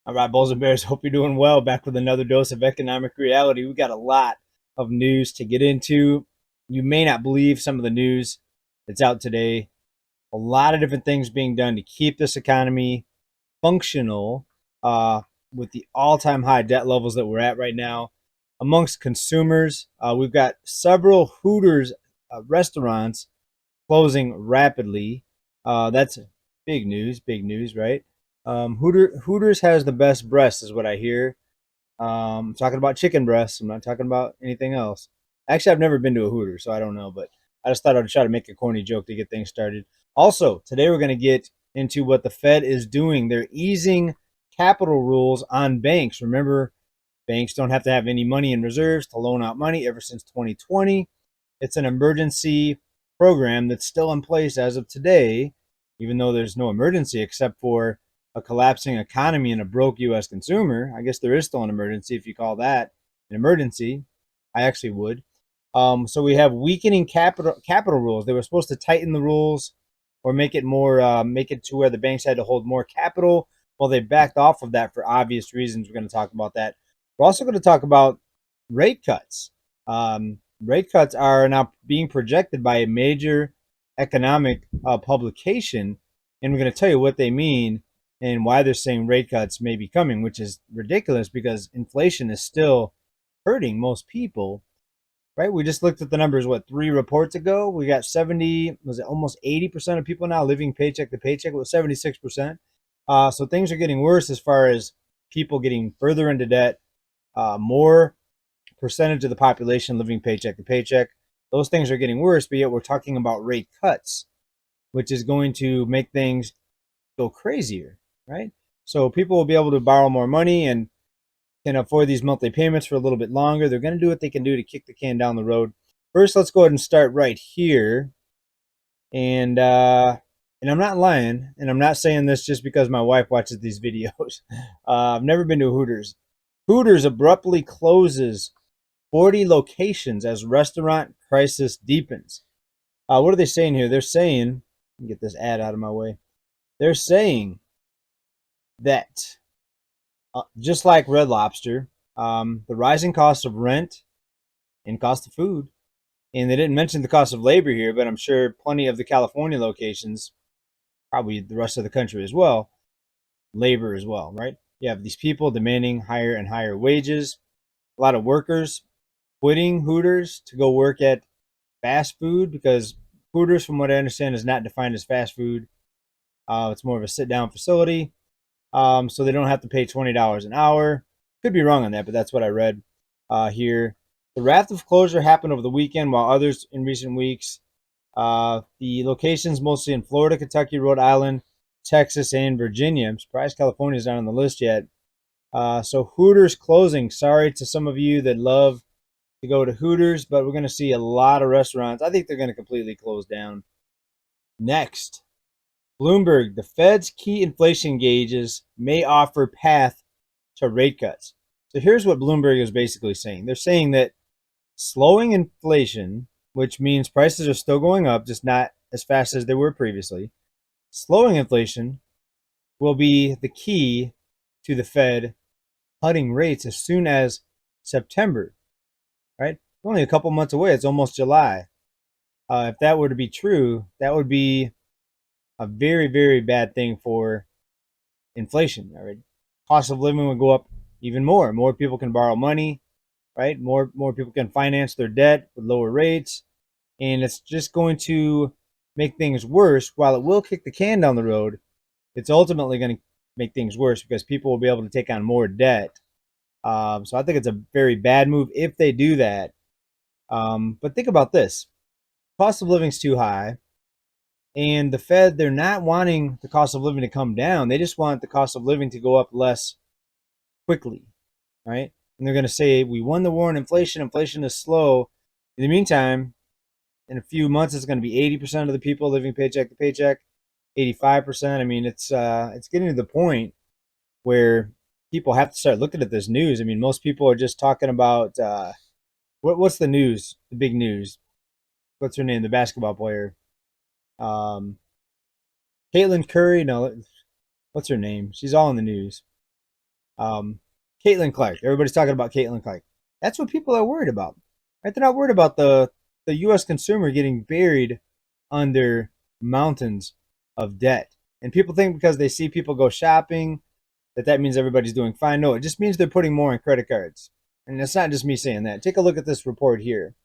All right, Bulls and Bears, hope you're doing well. Back with another dose of economic reality. We got a lot of news to get into. You may not believe some of the news that's out today. A lot of different things being done to keep this economy functional with the all-time high debt levels that we're at right now. Amongst consumers, we've got several Hooters restaurants closing rapidly. That's big news, right? Hooters has the best breasts, is what I hear. I'm talking about chicken breasts. I'm not talking about anything else. Actually, I've never been to a Hooters, so I don't know. But I just thought I'd try to make a corny joke to get things started. Also, today we're going to get into what the Fed is doing. They're easing capital rules on banks. Remember, banks don't have to have any money in reserves to loan out money ever since 2020. It's an emergency program that's still in place as of today, even though there's no emergency except for a collapsing economy and a broke U.S. consumer. I guess there is still an emergency if you call that an emergency. I actually would. So we have weakening capital rules. They were supposed to tighten the rules or make it more make it to where the banks had to hold more capital. Well, they backed off of that for obvious reasons. We're going to talk about that. We're also going to talk about rate cuts. Rate cuts are now being projected by a major economic publication, and we're going to tell you what they mean and why they're saying rate cuts may be coming, which is ridiculous because inflation is still hurting most people, right? We just looked at the numbers, what, 3 reports ago? We got 70, was it almost 80% of people now living paycheck to paycheck? It was 76%. So things are getting worse as far as people getting further into debt, more percentage of the population living paycheck to paycheck. Those things are getting worse, but yet we're talking about rate cuts, which is going to make things go crazier, right? So people will be able to borrow more money and can afford these monthly payments for a little bit longer. They're going to do what they can do to kick the can down the road. First, let's go ahead and start right here. And I'm not lying, and I'm not saying this just because my wife watches these videos. I've never been to Hooters. Hooters abruptly closes 40 locations as restaurant crisis deepens. What are they saying here? They're saying, let me get this ad out of my way. They're saying that just like Red Lobster, the rising cost of rent and cost of food, and they didn't mention the cost of labor here, but I'm sure plenty of the California locations, probably the rest of the country as well, labor as well, right? You have these people demanding higher and higher wages, a lot of workers quitting Hooters to go work at fast food because Hooters, from what I understand, is not defined as fast food. It's more of a sit down facility. So they don't have to pay $20 an hour. Could be wrong on that, but that's what I read here. The raft of closure happened over the weekend, while others in recent weeks. The locations mostly in Florida, Kentucky, Rhode Island, Texas, and Virginia. I'm surprised California is not on the list yet. So Hooters closing. Sorry to some of you that love to go to Hooters, but we're going to see a lot of restaurants. I think they're going to completely close down. Next, Bloomberg, the Fed's key inflation gauges may offer path to rate cuts. So here's what Bloomberg is basically saying. They're saying that slowing inflation, which means prices are still going up, just not as fast as they were previously, slowing inflation will be the key to the Fed cutting rates as soon as September, right? Only a couple months away. It's almost July. If that were to be true, that would be a very, very bad thing for inflation. Right? Cost of living would go up even more. More people can borrow money, right? More people can finance their debt with lower rates, and it's just going to make things worse. While it will kick the can down the road, it's ultimately going to make things worse because people will be able to take on more debt. So I think it's a very bad move if they do that. But think about this: cost of living is too high, and the Fed, they're not wanting the cost of living to come down. They just want the cost of living to go up less quickly, right? And they're going to say, we won the war on inflation. Inflation is slow. In the meantime, in a few months, it's going to be 80% of the people living paycheck to paycheck, 85%. I mean, it's getting to the point where people have to start looking at this news. I mean, most people are just talking about what's the news, the big news. What's her name? The basketball player. Um, Caitlin Curry. No, what's her name? She's all in the news. Caitlin Clark. Everybody's talking about Caitlin Clark. That's what people are worried about. Right? They're not worried about the U.S. consumer getting buried under mountains of debt. And people think because they see people go shopping that means everybody's doing fine. No, it just means they're putting more on credit cards. And it's not just me saying that. Take a look at this report here.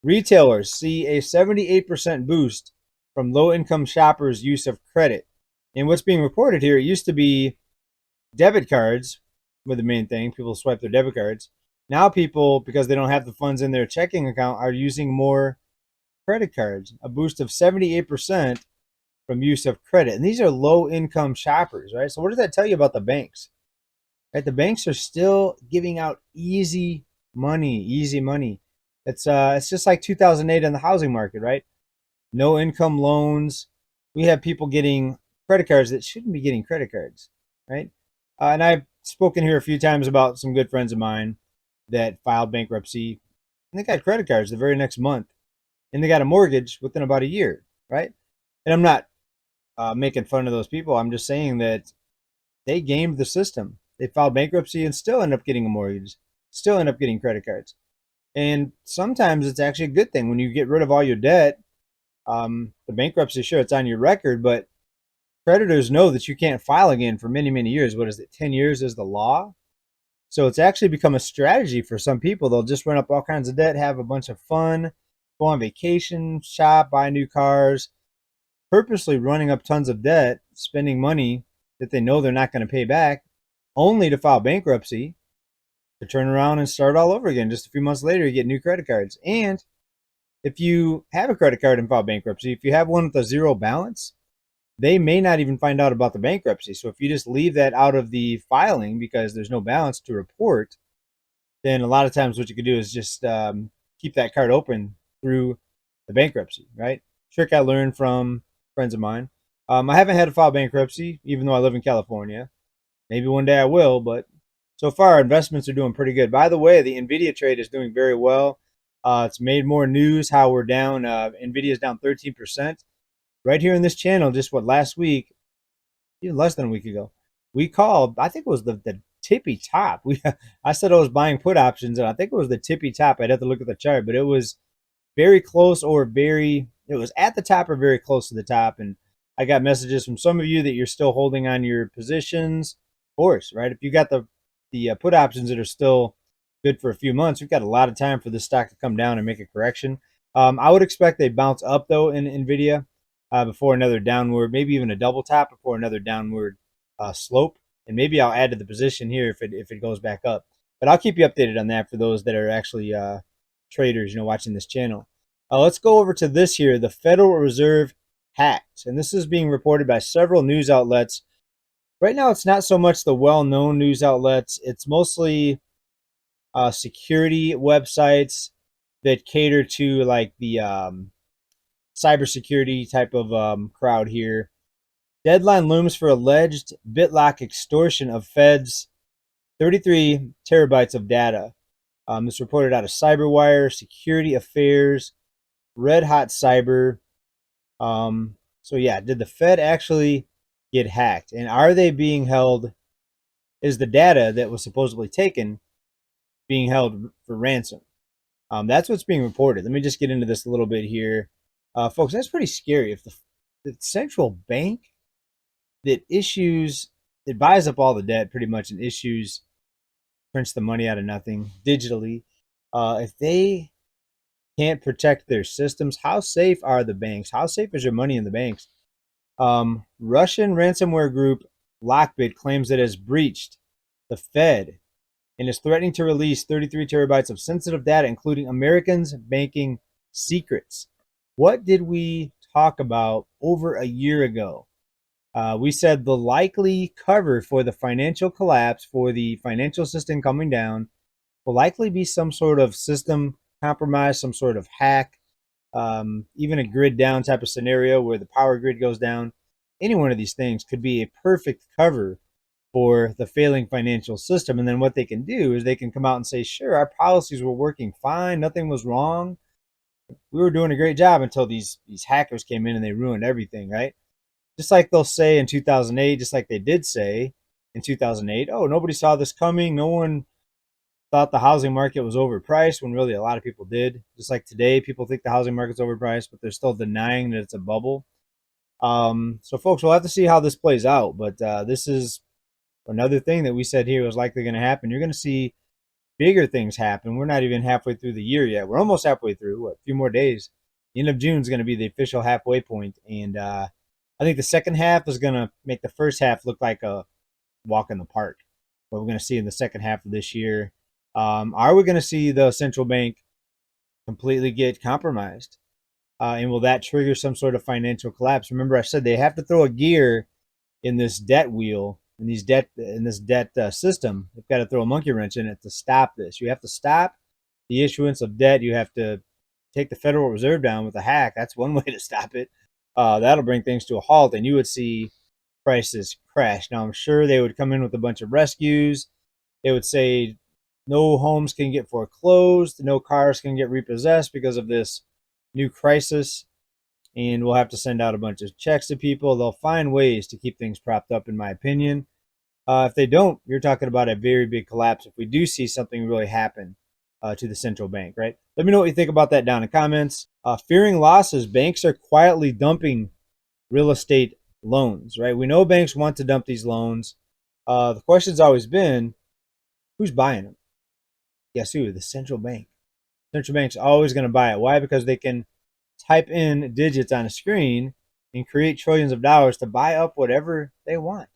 Retailers see a 78% boost from low-income shoppers' use of credit. And what's being reported here, it used to be debit cards were the main thing. People swipe their debit cards. Now people, because they don't have the funds in their checking account, are using more credit cards, a boost of 78% from use of credit. And these are low-income shoppers, right? So what does that tell you about the banks? Right? The banks are still giving out easy money, easy money. It's just like 2008 in the housing market, right? No income loans. We have people getting credit cards that shouldn't be getting credit cards, right? And I've spoken here a few times about some good friends of mine that filed bankruptcy, and they got credit cards the very next month, and they got a mortgage within about a year, right? And I'm not making fun of those people. I'm just saying that they gamed the system. They filed bankruptcy and still end up getting a mortgage, still end up getting credit cards. And sometimes it's actually a good thing when you get rid of all your debt. The bankruptcy, sure, it's on your record, but creditors know that you can't file again for many, many years. What is it? 10 years is the law. So it's actually become a strategy for some people. They'll just run up all kinds of debt, have a bunch of fun, go on vacation, shop, buy new cars, purposely running up tons of debt, spending money that they know they're not going to pay back, only to file bankruptcy, to turn around and start all over again. Just a few months later, you get new credit cards. And if you have a credit card and file bankruptcy, if you have one with a zero balance, they may not even find out about the bankruptcy. So if you just leave that out of the filing because there's no balance to report, then a lot of times what you could do is just keep that card open through the bankruptcy, right? Trick I learned from friends of mine. I haven't had to file bankruptcy, even though I live in California. Maybe one day I will, but so far investments are doing pretty good. By the way, the Nvidia trade is doing very well. It's made more news how we're down. Nvidia is down 13%. Right here in this channel, just last week, even less than a week ago, we called, I think it was the tippy top. I said I was buying put options, and I think it was the tippy top. I'd have to look at the chart, but it was very close it was at the top or very close to the top. And I got messages from some of you that you're still holding on your positions. Of course, right? If you got the put options that are still good for a few months, we've got a lot of time for this stock to come down and make a correction. I would expect they bounce up though in Nvidia before another downward, maybe even a double top before another downward slope. And maybe I'll add to the position here if it goes back up. But I'll keep you updated on that for those that are actually traders, watching this channel. Let's go over to this here. The Federal Reserve hacked, and this is being reported by several news outlets. Right now, it's not so much the well-known news outlets. It's mostly security websites that cater to like the cybersecurity type of crowd here. Deadline looms for alleged BitLock extortion of Fed's 33 terabytes of data. This reported out of CyberWire, Security Affairs, Red Hot Cyber. So yeah, did the Fed actually get hacked? And are they being held? Is the data that was supposedly taken being held for ransom? That's what's being reported. Let me just get into this a little bit here. Folks, that's pretty scary. If the central bank that buys up all the debt pretty much and prints the money out of nothing digitally, if they can't protect their systems, how safe are the banks? How safe is your money in the banks? Russian ransomware group Lockbit claims it has breached the Fed and is threatening to release 33 terabytes of sensitive data, including Americans' banking secrets. What did we talk about over a year ago? We said the likely cover for the financial collapse, for the financial system coming down, will likely be some sort of system compromise, some sort of hack, even a grid down type of scenario where the power grid goes down. Any one of these things could be a perfect cover for the failing financial system. And then what they can do is they can come out and say, sure, our policies were working fine, nothing was wrong, we were doing a great job until these hackers came in and they ruined everything, right? Just like they'll say in 2008, just like they did say in 2008. Oh, nobody saw this coming. No one thought the housing market was overpriced, when really a lot of people did. Just like today, people think the housing market's overpriced, but they're still denying that it's a bubble. So, folks, we'll have to see how this plays out. But this is another thing that we said here was likely going to happen. You're going to see bigger things happen. We're not even halfway through the year yet. We're almost halfway through. What, a few more days? The end of June is going to be the official halfway point, and I think the second half is going to make the first half look like a walk in the park. What we're going to see in the second half of this year. Are we going to see the central bank completely get compromised? And will that trigger some sort of financial collapse? Remember, I said they have to throw a gear in this debt wheel, in this debt system. They've got to throw a monkey wrench in it to stop this. You have to stop the issuance of debt. You have to take the Federal Reserve down with a hack. That's one way to stop it. That'll bring things to a halt, and you would see prices crash. Now, I'm sure they would come in with a bunch of rescues. They would say no homes can get foreclosed, no cars can get repossessed because of this new crisis, and we'll have to send out a bunch of checks to people. They'll find ways to keep things propped up, in my opinion. If they don't, you're talking about a very big collapse if we do see something really happen to the central bank, right? Let me know what you think about that down in the comments. Fearing losses, banks are quietly dumping real estate loans, right? We know banks want to dump these loans. The question's always been, who's buying them? Guess who? The central bank. Central bank's always going to buy it. Why? Because they can type in digits on a screen and create trillions of dollars to buy up whatever they want.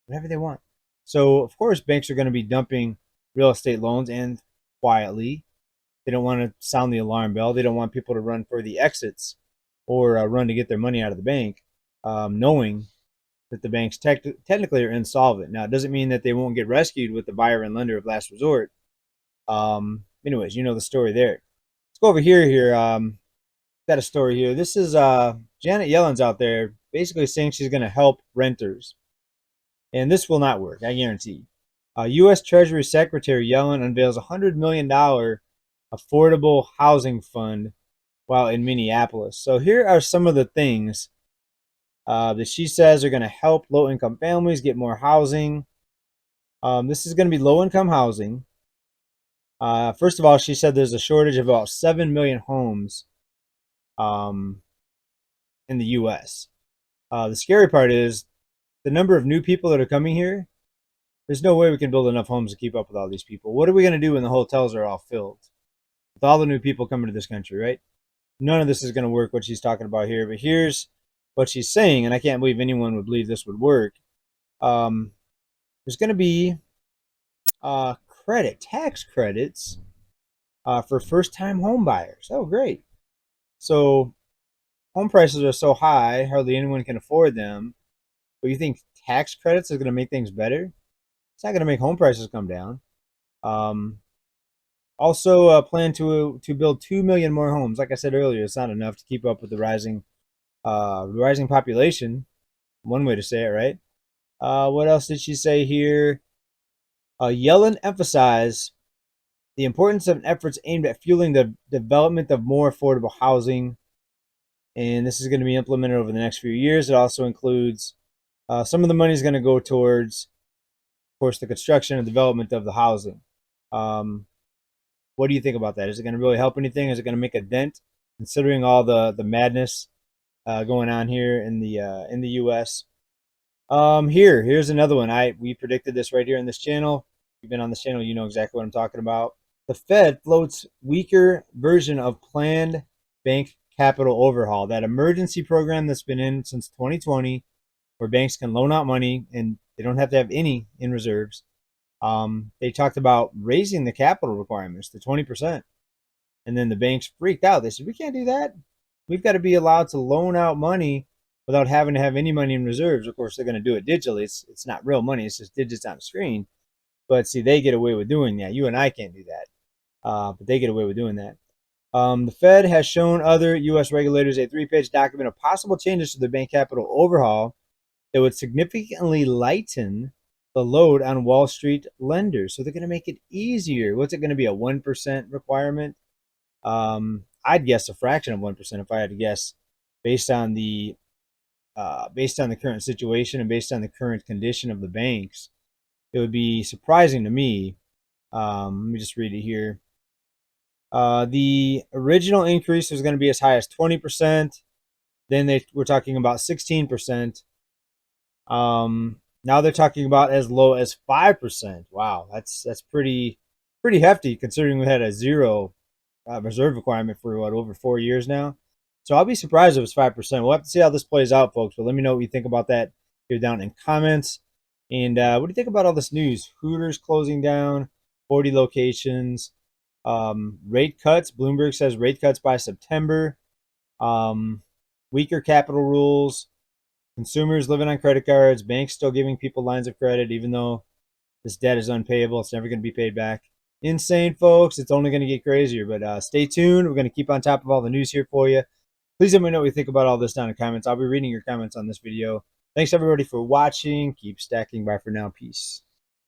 Whatever they want. So, of course, banks are going to be dumping real estate loans, and quietly. They don't want to sound the alarm bell. They don't want people to run for the exits or run to get their money out of the bank, knowing that the banks technically are insolvent. Now, it doesn't mean that they won't get rescued with the buyer and lender of last resort. Anyways, you know the story there. Let's go over here. Got a story here. This is Janet Yellen's out there basically saying she's going to help renters. And this will not work, I guarantee. U.S. Treasury Secretary Yellen unveils a $100 million affordable housing fund while in Minneapolis. So here are some of the things that she says are going to help low-income families get more housing. This is going to be low-income housing. First of all, she said there's a shortage of about 7 million homes in the U.S. The scary part is the number of new people that are coming here. There's no way we can build enough homes to keep up with all these people. What are we going to do when the hotels are all filled with all the new people coming to this country, right? None of this is going to work, what she's talking about here. But here's what she's saying, and I can't believe anyone would believe this would work. There's going to be tax credits for first-time home buyers. Oh, great. So home prices are so high, hardly anyone can afford them. But you think tax credits is going to make things better? It's not going to make home prices come down. Also, plan to build 2 million more homes. Like I said earlier, it's not enough to keep up with the rising population. One way to say it, right? What else did she say here? Yellen emphasized the importance of efforts aimed at fueling the development of more affordable housing, and this is going to be implemented over the next few years. It also includes some of the money is going to go towards, of course, the construction and development of the housing. What do you think about that? Is it going to really help anything? Is it going to make a dent, considering all the madness going on here in the U.S.? Here's another one. We predicted this right here in this channel. If you've been on this channel, you know exactly what I'm talking about. The Fed floats weaker version of planned bank capital overhaul, that emergency program that's been in since 2020, where banks can loan out money and they don't have to have any in reserves. They talked about raising the capital requirements to 20%. And then the banks freaked out. They said, we can't do that. We've got to be allowed to loan out money without having to have any money in reserves. Of course, they're going to do it digitally. It's not real money. It's just digits on a screen. But see, they get away with doing that. You and I can't do that. But they get away with doing that. The Fed has shown other U.S. regulators a 3-page document of possible changes to the bank capital overhaul that would significantly lighten the load on Wall Street lenders. So they're going to make it easier. What's it going to be, a 1% requirement? I'd guess a fraction of 1% if I had to guess, based on the based on the current situation and based on the current condition of the banks, it would be surprising to me. Let me just read it here. The original increase was going to be as high as 20%. Then they were talking about 16%. Now they're talking about as low as 5%. Wow, that's pretty hefty considering we had a zero reserve requirement for what, over 4 years now. So I'll be surprised if it's 5%. We'll have to see how this plays out, folks. But let me know what you think about that here down in comments. And what do you think about all this news? Hooters closing down 40 locations. Rate cuts. Bloomberg says rate cuts by September. Um, Weaker capital rules. Consumers living on credit cards. Banks still giving people lines of credit, even though this debt is unpayable. It's never going to be paid back. Insane, folks. It's only going to get crazier. But stay tuned. We're going to keep on top of all the news here for you. Please let me know what you think about all this down in the comments. I'll be reading your comments on this video. Thanks, everybody, for watching. Keep stacking. Bye for now. Peace.